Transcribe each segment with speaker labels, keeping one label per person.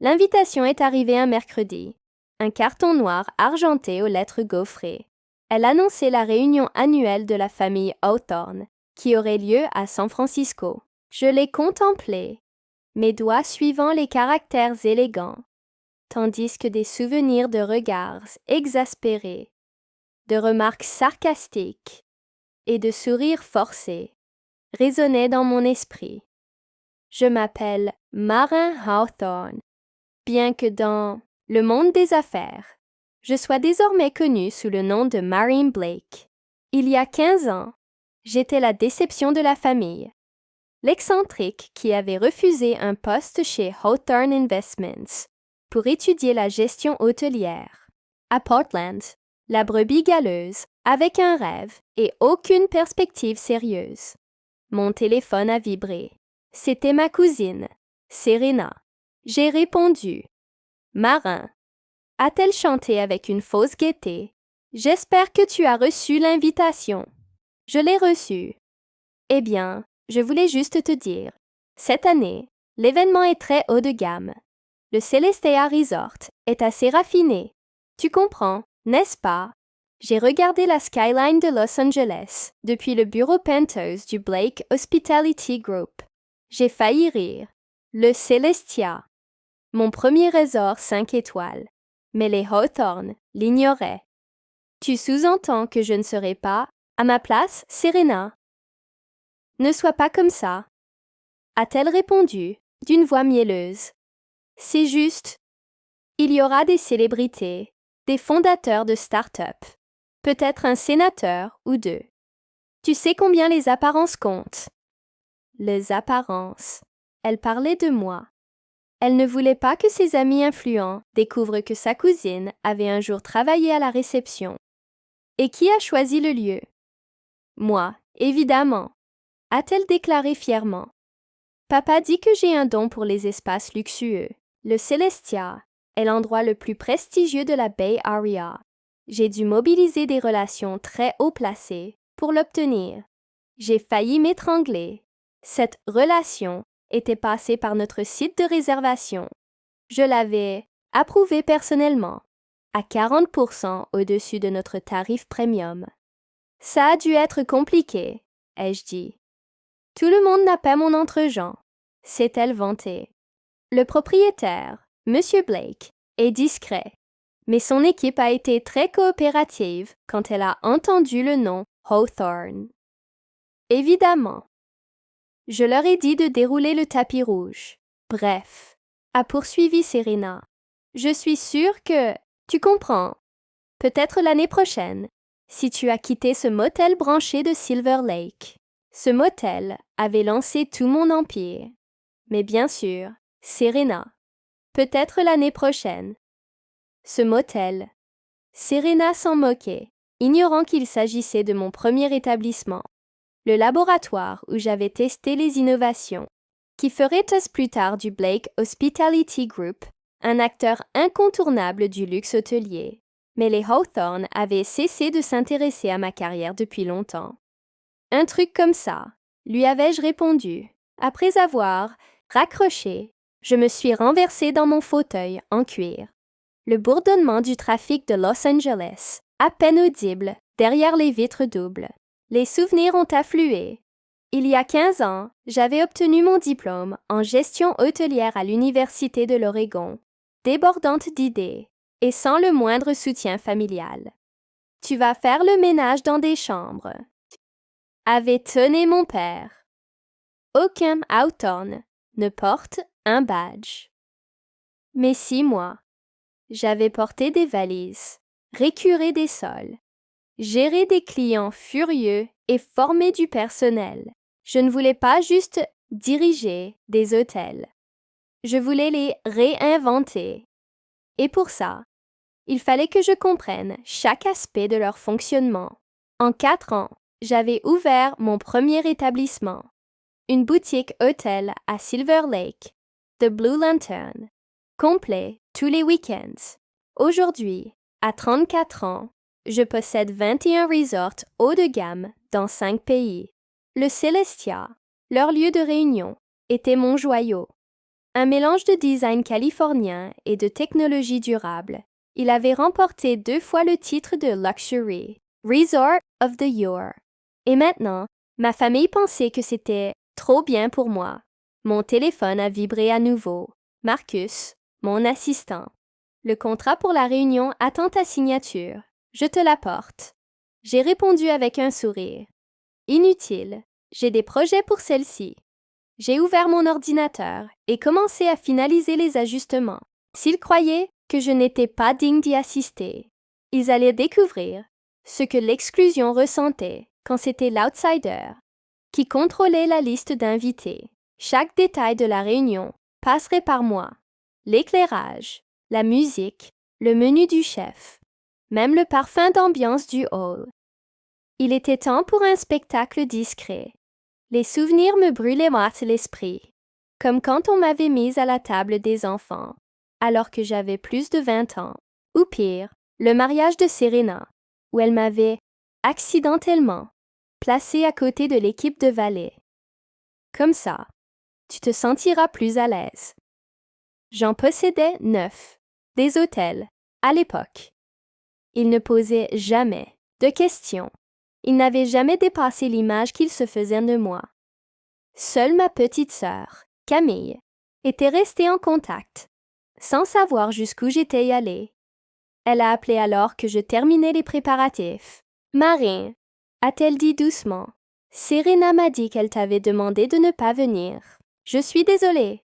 Speaker 1: L'invitation est arrivée un mercredi. Un carton noir argenté aux lettres gaufrées. Elle annonçait la réunion annuelle de la famille Hawthorne, qui aurait lieu à San Francisco. Je l'ai contemplée, mes doigts suivant les caractères élégants, tandis que des souvenirs de regards exaspérés, de remarques sarcastiques et de sourires forcés résonnaient dans mon esprit. Je m'appelle Marin Hawthorne, bien que dans le monde des affaires, je sois désormais connue sous le nom de Marine Blake. Il y a 15 ans, j'étais la déception de la famille, l'excentrique qui avait refusé un poste chez Hawthorne Investments pour étudier la gestion hôtelière. À Portland, la brebis galeuse, avec un rêve et aucune perspective sérieuse. Mon téléphone a vibré. C'était ma cousine, Serena. J'ai répondu. Marin, a-t-elle chanté avec une fausse gaieté? J'espère que tu as reçu l'invitation. Je l'ai reçue. Eh bien, je voulais juste te dire, cette année, l'événement est très haut de gamme. Le Celestia Resort est assez raffiné. Tu comprends, n'est-ce pas? J'ai regardé la skyline de Los Angeles depuis le bureau penthouse du Blake Hospitality Group. J'ai failli rire. Le Celestia. Mon premier resort 5 étoiles. Mais les Hawthorne l'ignoraient. Tu sous-entends que je ne serai pas, à ma place, Serena. Ne sois pas comme ça, a-t-elle répondu, d'une voix mielleuse. C'est juste. Il y aura des célébrités, des fondateurs de start-up, peut-être un sénateur ou deux. Tu sais combien les apparences comptent. Les apparences. Elle parlait de moi. Elle ne voulait pas que ses amis influents découvrent que sa cousine avait un jour travaillé à la réception. Et qui a choisi le lieu? Moi, évidemment, a-t-elle déclaré fièrement. Papa dit que j'ai un don pour les espaces luxueux. Le Celestia est l'endroit le plus prestigieux de la Bay Area. J'ai dû mobiliser des relations très haut placées pour l'obtenir. J'ai failli m'étrangler. Cette relation était passée par notre site de réservation. Je l'avais approuvé personnellement, à 40% au-dessus de notre tarif premium. Ça a dû être compliqué, ai-je dit. Tout le monde n'a pas mon entre-gens, s'est-elle vantée. Le propriétaire, M. Blake, est discret, mais son équipe a été très coopérative quand elle a entendu le nom Hawthorne. Évidemment. Je leur ai dit de dérouler le tapis rouge. Bref, a poursuivi Serena. Je suis sûre que, tu comprends, peut-être l'année prochaine, si tu as quitté ce motel branché de Silver Lake. Ce motel avait lancé tout mon empire. Mais bien sûr, Serena. Peut-être l'année prochaine. Ce motel. Serena s'en moquait, ignorant qu'il s'agissait de mon premier établissement, le laboratoire où j'avais testé les innovations, qui ferait plus tard du Blake Hospitality Group un acteur incontournable du luxe hôtelier. Mais les Hawthorne avaient cessé de s'intéresser à ma carrière depuis longtemps. Un truc comme ça, lui avais-je répondu. Après avoir raccroché, je me suis renversée dans mon fauteuil en cuir. Le bourdonnement du trafic de Los Angeles, à peine audible derrière les vitres doubles. Les souvenirs ont afflué. Il y a 15 ans, j'avais obtenu mon diplôme en gestion hôtelière à l'Université de l'Oregon, débordante d'idées et sans le moindre soutien familial. Tu vas faire le ménage dans des chambres, avait tonné mon père. Aucun Hawthorne ne porte un badge. Mais si moi, j'avais porté des valises, récuré des sols, géré des clients furieux et formé du personnel. Je ne voulais pas juste diriger des hôtels. Je voulais les réinventer. Et pour ça, il fallait que je comprenne chaque aspect de leur fonctionnement. En 4 ans, j'avais ouvert mon premier établissement, une boutique hôtel à Silver Lake, The Blue Lantern, complet tous les week-ends. Aujourd'hui, à 34 ans, je possède 21 resorts haut de gamme dans 5 pays. Le Celestia, leur lieu de réunion, était mon joyau. Un mélange de design californien et de technologie durable. Il avait remporté 2 fois le titre de Luxury Resort of the Year. Et maintenant, ma famille pensait que c'était trop bien pour moi. Mon téléphone a vibré à nouveau. Marcus, mon assistant. Le contrat pour la réunion attend ta signature. Je te l'apporte. J'ai répondu avec un sourire. Inutile. J'ai des projets pour celle-ci. J'ai ouvert mon ordinateur et commencé à finaliser les ajustements. S'ils croyaient que je n'étais pas digne d'y assister, ils allaient découvrir ce que l'exclusion ressentait quand c'était l'outsider qui contrôlait la liste d'invités. Chaque détail de la réunion passerait par moi. L'éclairage, la musique, le menu du chef, même le parfum d'ambiance du hall. Il était temps pour un spectacle discret. Les souvenirs me brûlaient l'esprit, comme quand on m'avait mise à la table des enfants, alors que j'avais plus de 20 ans, ou pire, le mariage de Serena, où elle m'avait, accidentellement, placée à côté de l'équipe de valets. Comme ça, tu te sentiras plus à l'aise. J'en possédais 9, des hôtels, à l'époque. Ils ne posaient jamais de questions. Ils n'avaient jamais dépassé l'image qu'ils se faisaient de moi. Seule ma petite sœur, Camille, était restée en contact, sans savoir jusqu'où j'étais allée. Elle a appelé alors que je terminais les préparatifs. « Marin, a-t-elle dit doucement, Serena m'a dit qu'elle t'avait demandé de ne pas venir. Je suis désolée. »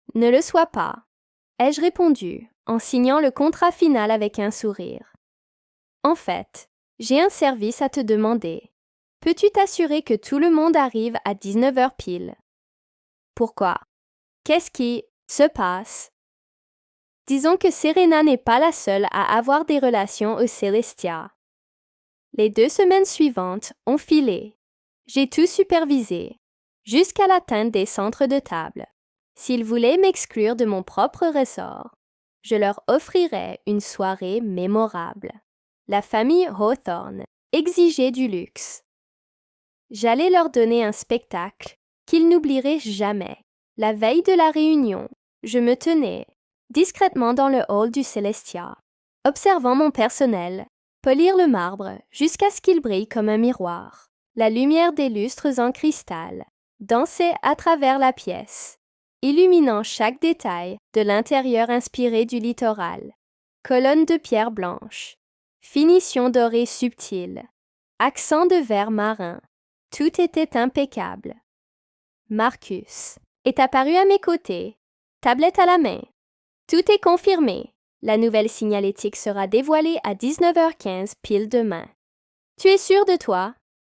Speaker 1: « Ne le sois pas, ai-je répondu, en signant le contrat final avec un sourire. En fait, j'ai un service à te demander. Peux-tu t'assurer que tout le monde arrive à 19h pile? Pourquoi? Qu'est-ce qui se passe? Disons que Serena n'est pas la seule à avoir des relations au Celestia. Les 2 semaines suivantes ont filé. J'ai tout supervisé, jusqu'à l'atteinte des centres de table. S'ils voulaient m'exclure de mon propre ressort, je leur offrirais une soirée mémorable. La famille Hawthorne exigeait du luxe. J'allais leur donner un spectacle qu'ils n'oublieraient jamais. La veille de la réunion, je me tenais discrètement dans le hall du Celestia, observant mon personnel polir le marbre jusqu'à ce qu'il brille comme un miroir. La lumière des lustres en cristal dansait à travers la pièce, illuminant chaque détail de l'intérieur inspiré du littoral. Colonnes de pierre blanche, finition dorée subtile, accent de vert marin, tout était impeccable. Marcus est apparu à mes côtés, tablette à la main. Tout est confirmé. La nouvelle signalétique sera dévoilée à 19h15 pile demain. Tu es sûr de toi?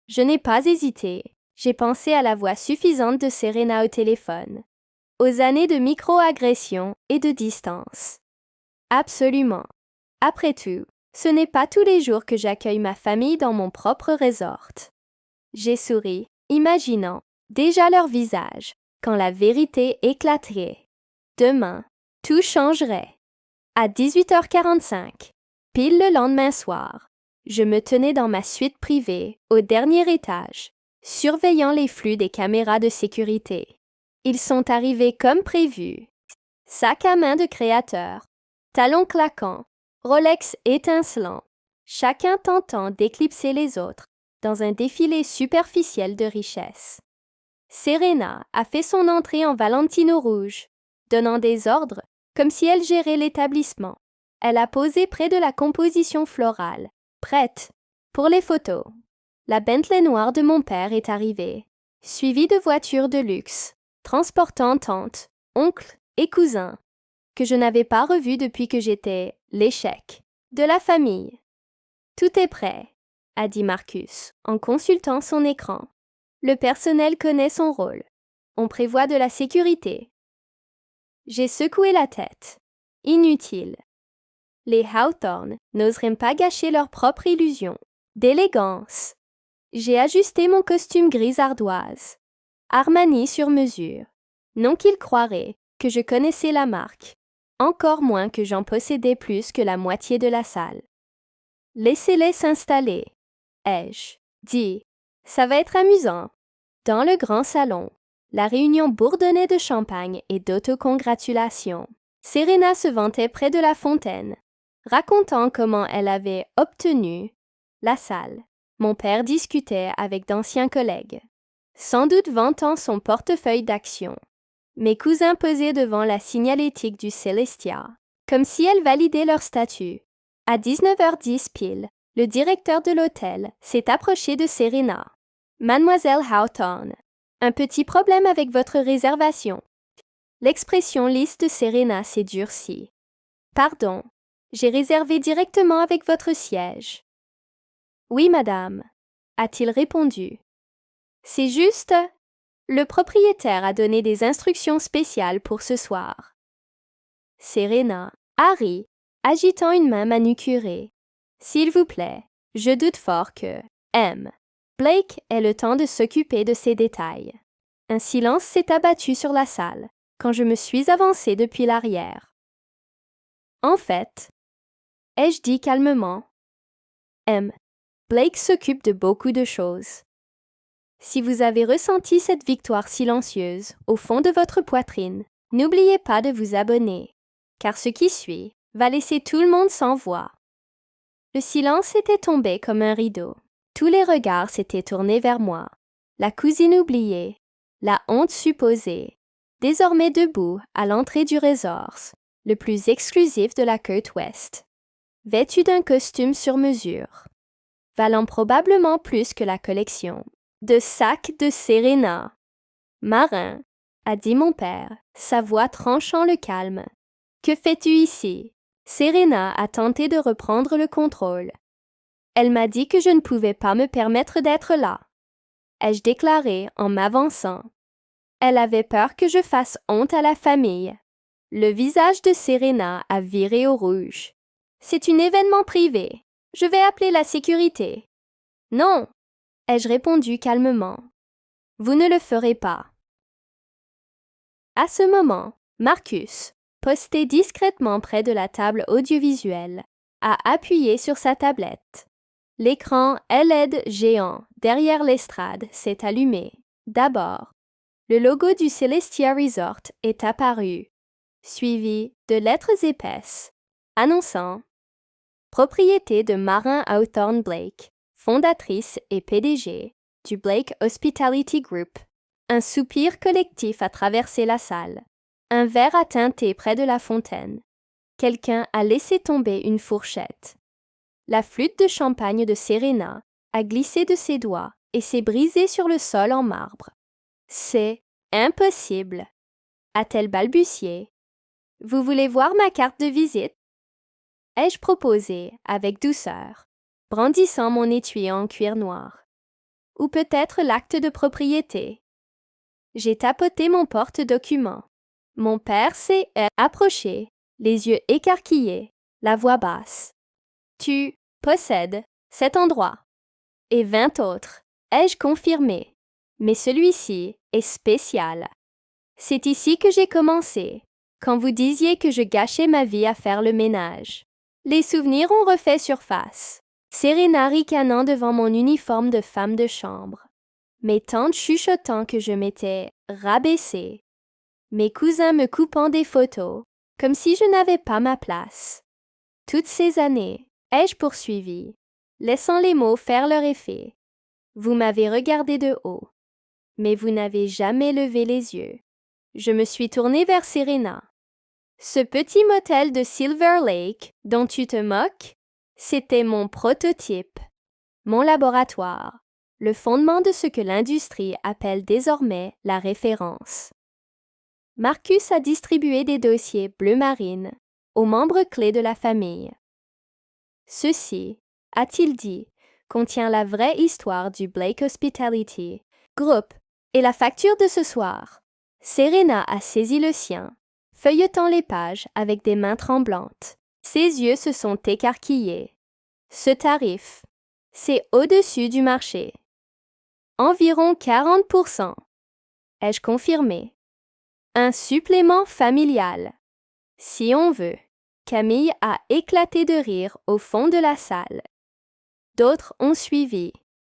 Speaker 1: Je n'ai pas hésité. J'ai pensé à la voix suffisante de Serena au téléphone, aux années de micro-agression et de distance. Absolument. Après tout, ce n'est pas tous les jours que j'accueille ma famille dans mon propre resort. J'ai souri, imaginant déjà leur visage quand la vérité éclaterait. Demain, tout changerait. À 18h45, pile le lendemain soir, je me tenais dans ma suite privée au dernier étage, surveillant les flux des caméras de sécurité. Ils sont arrivés comme prévu. Sac à main de créateur, talons claquants, Rolex étincelant, chacun tentant d'éclipser les autres dans un défilé superficiel de richesse. Serena a fait son entrée en Valentino rouge, donnant des ordres comme si elle gérait l'établissement. Elle a posé près de la composition florale, prête pour les photos. La Bentley noire de mon père est arrivée, suivie de voitures de luxe, transportant tante, oncle et cousins, que je n'avais pas revus depuis que j'étais l'échec de la famille. Tout est prêt, a dit Marcus en consultant son écran. Le personnel connaît son rôle. On prévoit de la sécurité. J'ai secoué la tête. Inutile. Les Hawthorne n'oseraient pas gâcher leur propre illusion d'élégance. J'ai ajusté mon costume gris ardoise, Armani sur mesure. Non qu'ils croiraient que je connaissais la marque, encore moins que j'en possédais plus que la moitié de la salle. Laissez-les s'installer, ai-je dit. Ça va être amusant. Dans le grand salon, La réunion bourdonnait de champagne et d'autocongratulations. Serena se vantait près de la fontaine, racontant comment elle avait obtenu la salle. Mon père discutait avec d'anciens collègues, sans doute vantant son portefeuille d'actions. Mes cousins posaient devant la signalétique du Celestia, comme si elle validait leur statut. À 19h10 pile, le directeur de l'hôtel s'est approché de Serena. « Mademoiselle Hawthorne, un petit problème avec votre réservation. » L'expression lisse de Serena s'est durcie. « Pardon, j'ai réservé directement avec votre siège. »« Oui, madame, » a-t-il répondu. « C'est juste, le propriétaire a donné des instructions spéciales pour ce soir. » Serena, Harry, agitant une main manucurée. « S'il vous plaît, je doute fort que M. Blake ait le temps de s'occuper de ces détails. » Un silence s'est abattu sur la salle quand je me suis avancée depuis l'arrière. « En fait, » ai-je dit calmement, M. Blake s'occupe de beaucoup de choses. Si vous avez ressenti cette victoire silencieuse au fond de votre poitrine, n'oubliez pas de vous abonner, car ce qui suit va laisser tout le monde sans voix. Le silence était tombé comme un rideau. Tous les regards s'étaient tournés vers moi. La cousine oubliée, la honte supposée, désormais debout à l'entrée du resort, le plus exclusif de la côte ouest, vêtue d'un costume sur mesure, valant probablement plus que la collection de sacs de Serena. « Marin, » a dit mon père, sa voix tranchant le calme. « Que fais-tu ici? » Serena a tenté de reprendre le contrôle. « Elle m'a dit que je ne pouvais pas me permettre d'être là. » ai-je déclaré en m'avançant. Elle avait peur que je fasse honte à la famille. Le visage de Serena a viré au rouge. « C'est un événement privé. Je vais appeler la sécurité. »« Non, » ai-je répondu calmement. « Vous ne le ferez pas. » À ce moment, Marcus, posté discrètement près de la table audiovisuelle, a appuyé sur sa tablette. L'écran LED géant derrière l'estrade s'est allumé. D'abord, le logo du Celestia Resort est apparu, suivi de lettres épaisses, annonçant « Propriété de Marin Hawthorne Blake, fondatrice et PDG du Blake Hospitality Group. » Un soupir collectif a traversé la salle. Un verre a tinté près de la fontaine. Quelqu'un a laissé tomber une fourchette. La flûte de champagne de Serena a glissé de ses doigts et s'est brisée sur le sol en marbre. « C'est impossible !» a-t-elle balbutié. « Vous voulez voir ma carte de visite ?» ai-je proposé avec douceur, brandissant mon étui en cuir noir. « Ou peut-être l'acte de propriété. » J'ai tapoté mon porte-document. Mon père s'est approché, les yeux écarquillés, la voix basse. « Tu possèdes cet endroit. » Et 20 autres, ai-je confirmé. Mais celui-ci est spécial. C'est ici que j'ai commencé, quand vous disiez que je gâchais ma vie à faire le ménage. Les souvenirs ont refait surface, Serena ricanant devant mon uniforme de femme de chambre. Mes tantes chuchotant que je m'étais rabaissée. Mes cousins me coupant des photos, comme si je n'avais pas ma place. Toutes ces années, ai-je poursuivi, laissant les mots faire leur effet. Vous m'avez regardé de haut, mais vous n'avez jamais levé les yeux. Je me suis tournée vers Serena. Ce petit motel de Silver Lake dont tu te moques, c'était mon prototype, mon laboratoire. Le fondement de ce que l'industrie appelle désormais la référence. Marcus a distribué des dossiers bleu marine aux membres clés de la famille. Ceci, a-t-il dit, contient la vraie histoire du Blake Hospitality Group et la facture de ce soir. Serena a saisi le sien, feuilletant les pages avec des mains tremblantes. Ses yeux se sont écarquillés. Ce tarif, c'est au-dessus du marché. Environ 40%. Ai-je confirmé? Un supplément familial. Si on veut. Camille a éclaté de rire au fond de la salle. D'autres ont suivi.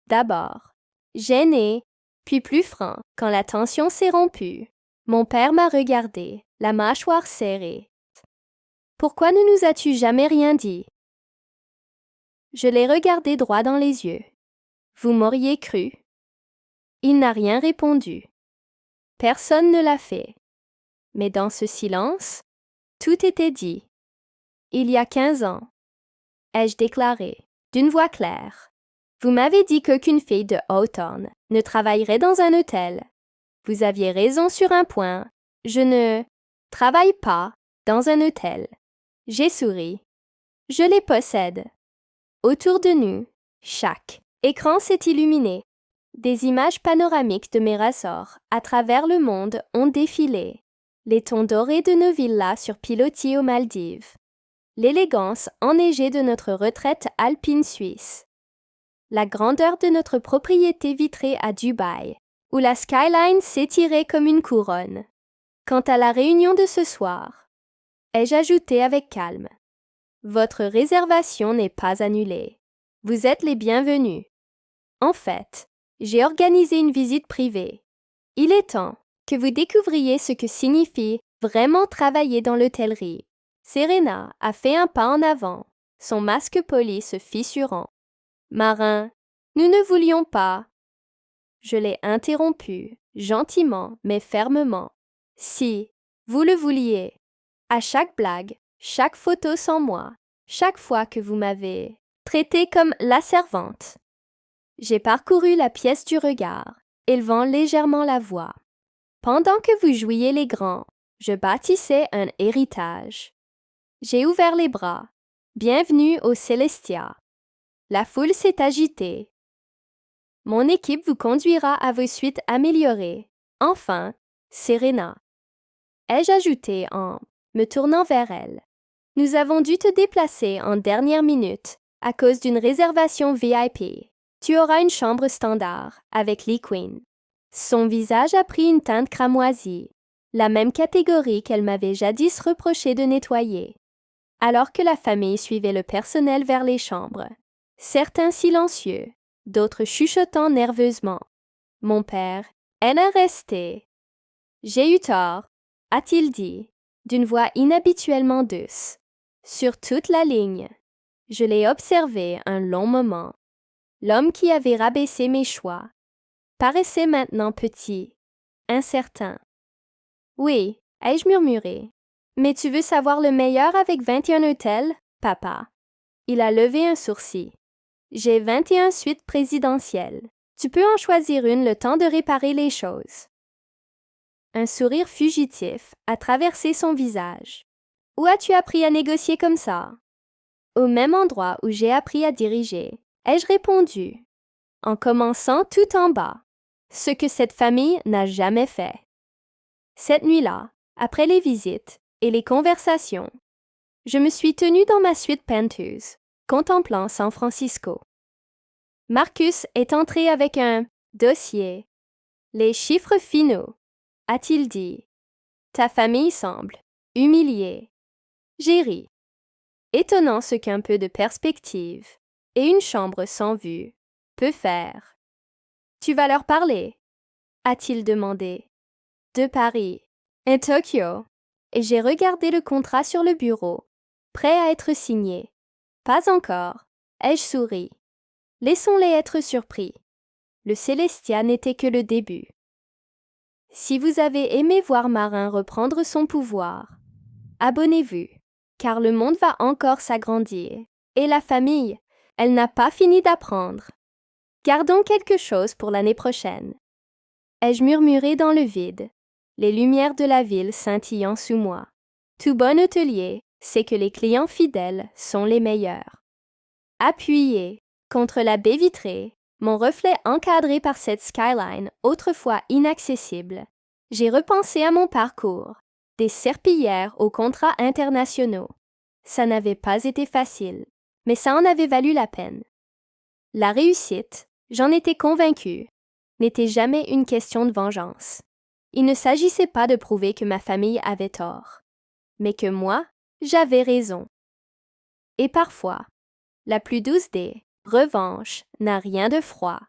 Speaker 1: D'abord, gênés, puis plus franc quand la tension s'est rompue. Mon père m'a regardé, la mâchoire serrée. « Pourquoi ne nous as-tu jamais rien dit? » Je l'ai regardé droit dans les yeux. « Vous m'auriez cru? » Il n'a rien répondu. Personne ne l'a fait. Mais dans ce silence, tout était dit. Il y a 15 ans, ai-je déclaré, d'une voix claire. Vous m'avez dit qu'aucune fille de Hawthorne ne travaillerait dans un hôtel. Vous aviez raison sur un point. Je ne travaille pas dans un hôtel. J'ai souri. Je les possède. Autour de nous, chaque écran s'est illuminé. Des images panoramiques de mes ressorts à travers le monde ont défilé. Les tons dorés de nos villas sur pilotis aux Maldives. L'élégance enneigée de notre retraite alpine suisse. La grandeur de notre propriété vitrée à Dubaï, où la skyline s'étirait comme une couronne. Quant à la réunion de ce soir, ai-je ajouté avec calme, votre réservation n'est pas annulée. Vous êtes les bienvenus. En fait, j'ai organisé une visite privée. Il est temps que vous découvriez ce que signifie vraiment travailler dans l'hôtellerie. Serena a fait un pas en avant, son masque poli se fissurant. Marin, nous ne voulions pas. Je l'ai interrompu, gentiment mais fermement. Si, vous le vouliez. À chaque blague, chaque photo sans moi, chaque fois que vous m'avez traitée comme la servante. J'ai parcouru la pièce du regard, élevant légèrement la voix. Pendant que vous jouiez les grands, je bâtissais un héritage. J'ai ouvert les bras. Bienvenue au Celestia. La foule s'est agitée. Mon équipe vous conduira à vos suites améliorées. Enfin, Serena. Ai-je ajouté en me tournant vers elle. Nous avons dû te déplacer en dernière minute à cause d'une réservation VIP. Tu auras une chambre standard avec Lee Queen. Son visage a pris une teinte cramoisie, la même catégorie qu'elle m'avait jadis reproché de nettoyer. Alors que la famille suivait le personnel vers les chambres, certains silencieux, d'autres chuchotant nerveusement. Mon père, elle est restée. J'ai eu tort, a-t-il dit, d'une voix inhabituellement douce. Sur toute la ligne, je l'ai observé un long moment. L'homme qui avait rabaissé mes choix paraissait maintenant petit, incertain. Oui, ai-je murmuré. Mais tu veux savoir le meilleur avec 21 hôtels, papa? Il a levé un sourcil. J'ai 21 suites présidentielles. Tu peux en choisir une le temps de réparer les choses. Un sourire fugitif a traversé son visage. Où as-tu appris à négocier comme ça? Au même endroit où j'ai appris à diriger, ai-je répondu, en commençant tout en bas, ce que cette famille n'a jamais fait. Cette nuit-là, après les visites et les conversations, je me suis tenue dans ma suite penteuse, contemplant San Francisco. Marcus est entré avec un dossier. Les chiffres finaux, a-t-il dit. Ta famille semble humiliée. J'ai ri. Étonnant ce qu'un peu de perspective et une chambre sans vue peut faire. Tu vas leur parler, a-t-il demandé. De Paris et Tokyo. Et j'ai regardé le contrat sur le bureau, prêt à être signé. Pas encore, ai-je souri. Laissons-les être surpris. Le Celestia n'était que le début. Si vous avez aimé voir Marin reprendre son pouvoir, abonnez-vous, car le monde va encore s'agrandir. Et la famille, elle n'a pas fini d'apprendre. Gardons quelque chose pour l'année prochaine. Ai-je murmuré dans le vide, les lumières de la ville scintillant sous moi. Tout bon hôtelier sait que les clients fidèles sont les meilleurs. Appuyé contre la baie vitrée, mon reflet encadré par cette skyline autrefois inaccessible, j'ai repensé à mon parcours, des serpillières aux contrats internationaux. Ça n'avait pas été facile, mais ça en avait valu la peine. La réussite, j'en étais convaincue, n'était jamais une question de vengeance. Il ne s'agissait pas de prouver que ma famille avait tort, mais que moi, j'avais raison. Et parfois, la plus douce des revanches n'a rien de froid.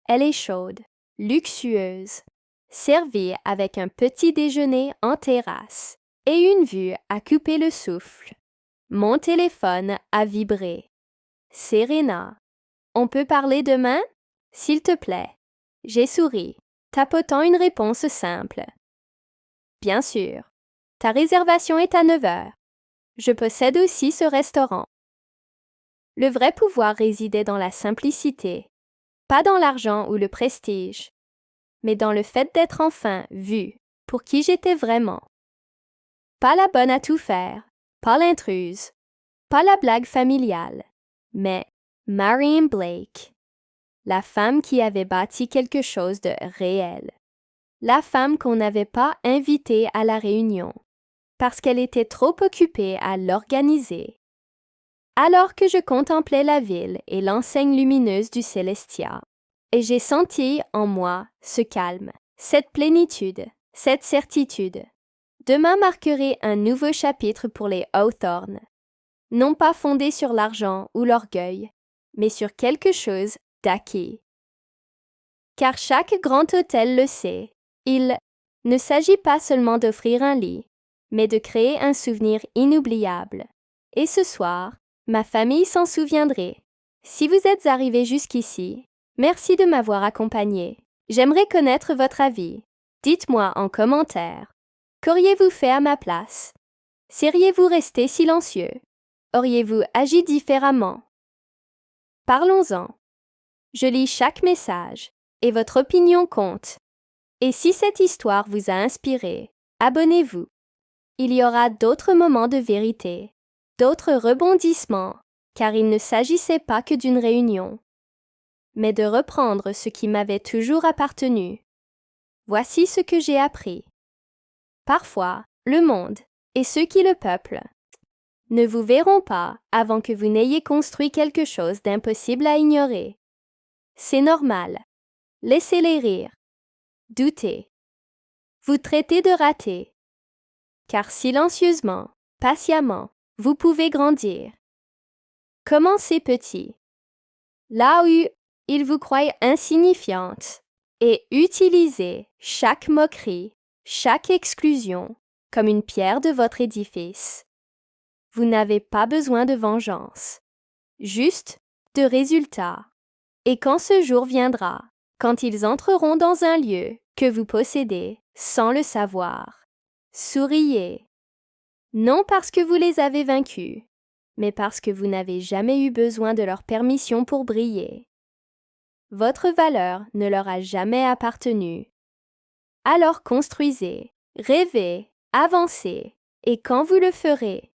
Speaker 1: Elle est chaude, luxueuse, servie avec un petit déjeuner en terrasse et une vue à couper le souffle. Mon téléphone a vibré. Serena, on peut parler demain? S'il te plaît. J'ai souri, tapotant une réponse simple. Bien sûr. Ta réservation est à 9 heures. Je possède aussi ce restaurant. Le vrai pouvoir résidait dans la simplicité, pas dans l'argent ou le prestige, mais dans le fait d'être enfin vue pour qui j'étais vraiment. Pas la bonne à tout faire, pas l'intruse, pas la blague familiale, mais Marion Blake, la femme qui avait bâti quelque chose de réel, la femme qu'on n'avait pas invitée à la réunion, parce qu'elle était trop occupée à l'organiser. Alors que je contemplais la ville et l'enseigne lumineuse du Célestia, et j'ai senti en moi ce calme, cette plénitude, cette certitude. Demain marquerait un nouveau chapitre pour les Hawthorne, non pas fondé sur l'argent ou l'orgueil, mais sur quelque chose d'acquis. Car chaque grand hôtel le sait, il ne s'agit pas seulement d'offrir un lit, mais de créer un souvenir inoubliable. Et ce soir, ma famille s'en souviendrait. Si vous êtes arrivé jusqu'ici, merci de m'avoir accompagné. J'aimerais connaître votre avis. Dites-moi en commentaire. Qu'auriez-vous fait à ma place? Seriez-vous resté silencieux? Auriez-vous agi différemment? Parlons-en. Je lis chaque message et votre opinion compte. Et si cette histoire vous a inspiré, abonnez-vous. Il y aura d'autres moments de vérité, d'autres rebondissements, car il ne s'agissait pas que d'une réunion, mais de reprendre ce qui m'avait toujours appartenu. Voici ce que j'ai appris. Parfois, le monde, et ceux qui le peuplent, ne vous verront pas avant que vous n'ayez construit quelque chose d'impossible à ignorer. C'est normal. Laissez-les rire. Doutez. Vous traitez de raté. Car silencieusement, patiemment, vous pouvez grandir. Commencez petit. Là où ils vous croient insignifiante, et utilisez chaque moquerie, chaque exclusion comme une pierre de votre édifice. Vous n'avez pas besoin de vengeance, juste de résultats. Et quand ce jour viendra, quand ils entreront dans un lieu que vous possédez sans le savoir, souriez. Non parce que vous les avez vaincus, mais parce que vous n'avez jamais eu besoin de leur permission pour briller. Votre valeur ne leur a jamais appartenu. Alors construisez, rêvez, avancez, et quand vous le ferez,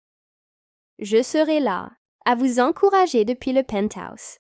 Speaker 1: je serai là, à vous encourager depuis le penthouse.